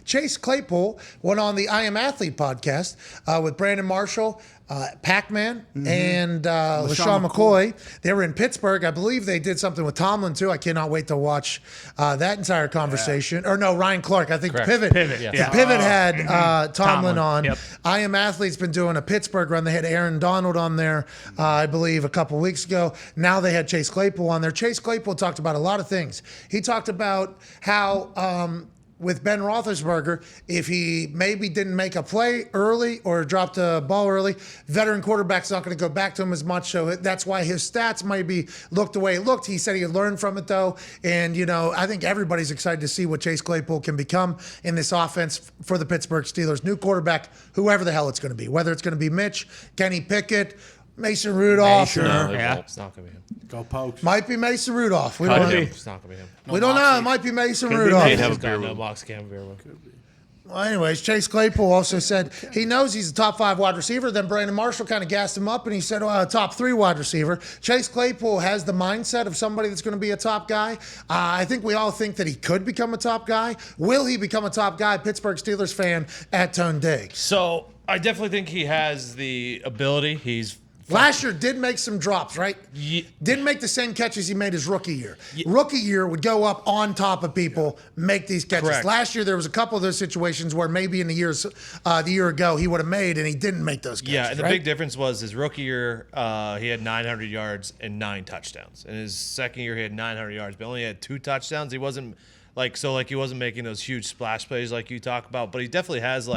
Chase Claypool went on the I Am Athlete podcast with Brandon Marshall, Pac-Man, and LaShawn McCoy. They were in Pittsburgh. I believe they did something with Tomlin, too. I cannot wait to watch that entire conversation. Or no, Ryan Clark. I think Pivot. Yeah. Pivot had Tomlin on. Yep. I Am Athlete's been doing a Pittsburgh run. They had Aaron Donald on there, I believe, a couple weeks ago. Now they had Chase Claypool on there. Chase Claypool talked about a lot of things. He talked about how with Ben Roethlisberger, if he maybe didn't make a play early or dropped a ball early, veteran quarterback's not going to go back to him as much. So that's why his stats maybe looked the way it looked. He said he had learned from it, though. And, I think everybody's excited to see what Chase Claypool can become in this offense for the Pittsburgh Steelers. New quarterback, whoever the hell it's going to be, whether it's going to be Mitch, Kenny Pickett, Mason Rudolph. It's not going to be him. Go Pokes. Might be Mason Rudolph. We don't know. It's not going to be him. We don't know. It might be Mason Rudolph. Can't have a beer with Mox. Can't have a beer with. Well, anyways, Chase Claypool also said he knows he's a top 5 wide receiver. Then Brandon Marshall kind of gassed him up, and he said, top 3 wide receiver. Chase Claypool has the mindset of somebody that's going to be a top guy. I think we all think that he could become a top guy. Will he become a top guy? Pittsburgh Steelers fan at Tone Diggs. So I definitely think he has the ability. He's last year did make some drops, right? Didn't make the same catches he made his rookie year. Rookie year would go up on top of people, make these catches. Correct. Last year there was a couple of those situations where maybe in the year ago he would have made and he didn't make those catches. Yeah, and the right? big difference was his rookie year, he had 900 yards and 9 touchdowns. In his second year, he had 900 yards, but only had 2 touchdowns. He wasn't he wasn't making those huge splash plays like you talk about, but he definitely has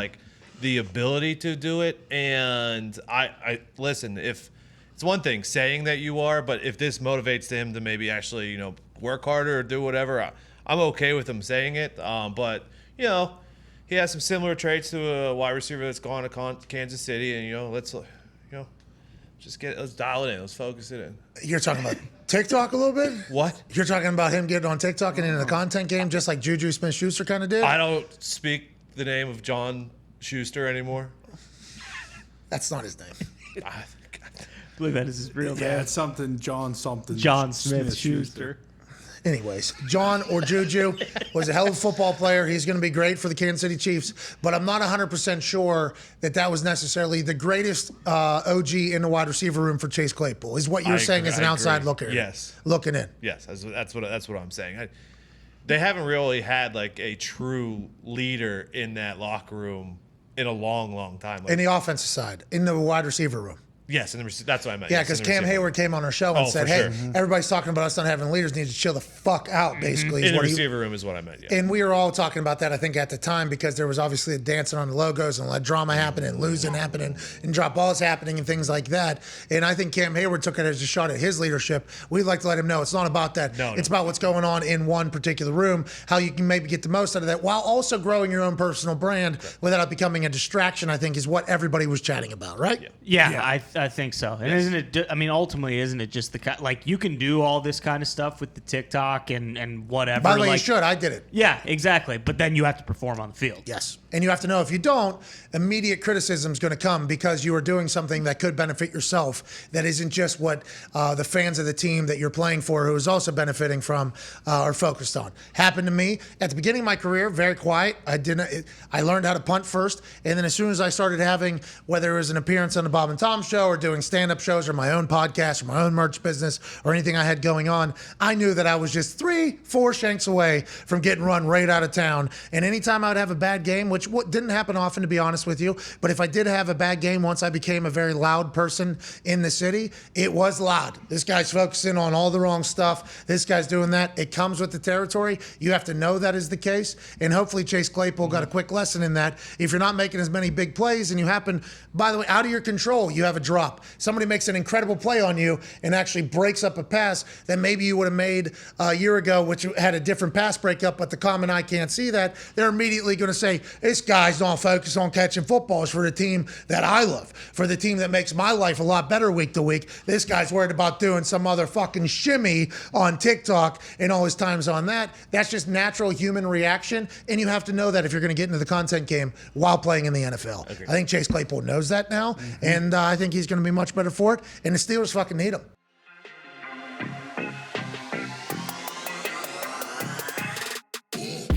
the ability to do it. And I listen, if it's one thing saying that you are, but if this motivates him to maybe actually, work harder or do whatever, I'm okay with him saying it. But, he has some similar traits to a wide receiver that's gone to Kansas City, and, let's dial it in. Let's focus it in. You're talking about TikTok a little bit? What? You're talking about him getting on TikTok and into the content game just like Juju Smith-Schuster kind of did? I don't speak the name of John Schuster anymore. That's not his name. I believe that is his real name. Yeah, it's something John Smith Schuster. Anyways, John or Juju was a hell of a football player. He's going to be great for the Kansas City Chiefs, but I'm not 100% sure that was necessarily the greatest OG in the wide receiver room for Chase Claypool, is what you're saying as an outside looker. Yes. Looking in. Yes, that's what I'm saying. They haven't really had a true leader in that locker room in a long, long time. In the offensive side, in the wide receiver room. Yes, that's what I meant. Yeah, because Cam Hayward came on our show and said, hey, everybody's talking about us not having leaders, need to chill the fuck out, basically. In the receiver room is what I meant, yeah. And we were all talking about that, I think, at the time, because there was obviously dancing on the logos and let drama happen and losing happening and drop balls happening and things like that. And I think Cam Hayward took it as a shot at his leadership. We'd like to let him know it's not about that. No. It's about what's going on in one particular room, how you can maybe get the most out of that while also growing your own personal brand without becoming a distraction, I think, is what everybody was chatting about, right? Yeah. I think so. And isn't it? I mean, ultimately, isn't it just you can do all this kind of stuff with the TikTok and whatever. By the way, you should. I did it. Yeah, exactly. But then you have to perform on the field. Yes. And you have to know if you don't, immediate criticism is going to come because you are doing something that could benefit yourself that isn't just what the fans of the team that you're playing for, who is also benefiting from, are focused on. Happened to me at the beginning of my career, very quiet. I learned how to punt first. And then as soon as I started having, whether it was an appearance on the Bob and Tom show or doing stand-up shows or my own podcast or my own merch business or anything I had going on, I knew that I was just 3-4 shanks away from getting run right out of town. And anytime I would have a bad game, which didn't happen often, to be honest with you, but if I did have a bad game, once I became a very loud person in the city, it was loud. This guy's focusing on all the wrong stuff. This guy's doing that. It comes with the territory. You have to know that is the case. And hopefully Chase Claypool got a quick lesson in that. If you're not making as many big plays and you happen, by the way, out of your control, you have a drop. Somebody makes an incredible play on you and actually breaks up a pass that maybe you would have made a year ago, which had a different pass breakup, but the common eye can't see that. They're immediately going to say, this guy's not focused on catching footballs for the team that I love, for the team that makes my life a lot better week to week. This guy's worried about doing some other fucking shimmy on TikTok and all his time's on that. That's just natural human reaction, and you have to know that if you're going to get into the content game while playing in the NFL. I think Chase Claypool knows that now, and I think he's going to be much better for it, and the Steelers fucking need him.